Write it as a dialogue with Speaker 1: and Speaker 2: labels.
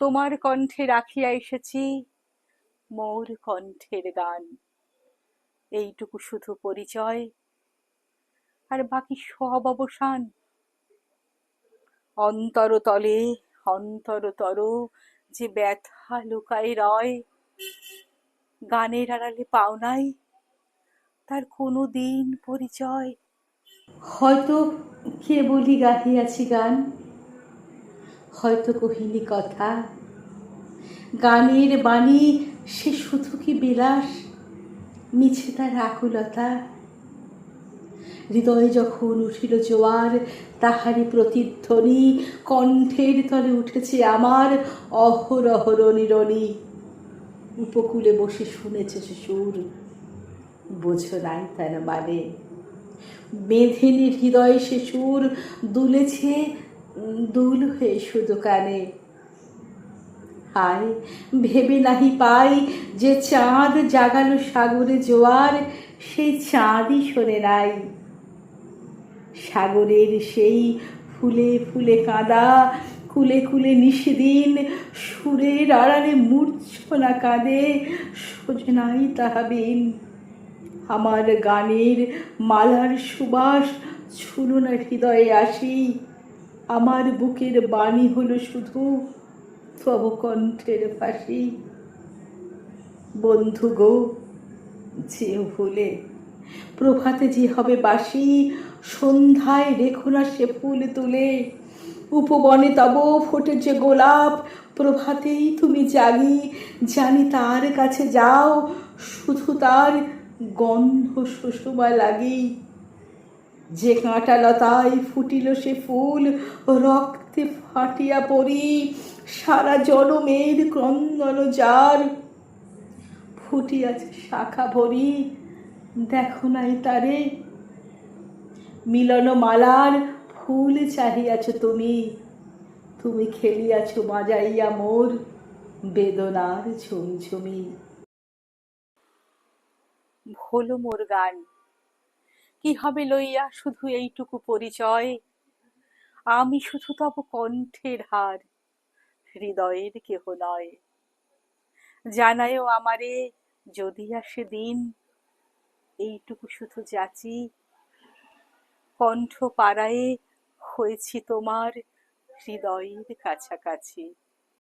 Speaker 1: তোমার কণ্ঠে রাখিয়া এসেছি মোর কণ্ঠের গান। এইটুকু শুধু পরিচয়, আর বাকি সব অবসান। অন্তরতলে অন্তরতর যে ব্যথা লুকায় রয়, গানের আড়ালে পাও নাই তার কোনো দিন পরিচয়।
Speaker 2: হয়তো কেবলই গাহিয়াছি গান, হয়তো কহিনি কথা। গানের বাণী সে শুধু কি বিলাস, মিছে তার আকুলতা। হৃদয়ে যখন উঠিল জোয়ার, তাহারই প্রতিধ্বনি কণ্ঠের তলে উঠেছে আমার অহরহ রণিরণি। উপকূলে বসে শুনেছে সে সুর, বোঝো নাই তার মানে। মেধিনী হৃদয়ে সে সুর দুলেছে, দুল হয়ে শুধু কানে। হায়, ভেবে নাহি পাই যে চাঁদ জাগালো সাগরে জোয়ার, সেই চাঁদই শোনে নাই। সাগরের সেই ফুলে ফুলে কাঁদা, কুলে কুলে নিশিদিন সুরের আড়ালে মূর্ছনা কাঁদে, সোজে নাই তাহা বিন। আমার গানের মালার সুবাস ছুঁলো না হৃদয়ে আসি, আমার বুকের বাণী হলো শুধু তব কণ্ঠের ফাঁসি। বন্ধু গো, যেও ভুলে, প্রভাতে যে হবে বাসি, সন্ধ্যায় রেখো না সে ফুল তুলে। উপবনে তব ফোটেছে গোলাপ, প্রভাতেই তুমি জাগি, জানি তার কাছে যাও, শুধু তার গন্ধ সুষমা লাগি। যে কাঁটা লতায় ফুটিল সে ফুল, রক্তে ফাটিয়া পড়ি, সারা জনমের ক্রন্দন যার, ফুটিয়াছে শাখা ভরি, দেখো নাই তারে। মিলন মালার ফুল চাহিয়াছ তুমি, তুমি খেলিয়াছ বাজাইয়া মোর বেদনার ঝুমঝুমি।
Speaker 1: ভোলো মোর গান, কি হবে লইয়া শুধু এইটুকু পরিচয়। আমি শুধু তব কণ্ঠের হার, হৃদয়ের কেহ নয়। জানায়ও আমারে যদি আসে দিন, এইটুকু শুধু যাচি, কণ্ঠ পাড়ায়ে হয়েছি তোমার হৃদয়ের কাছাকাছি।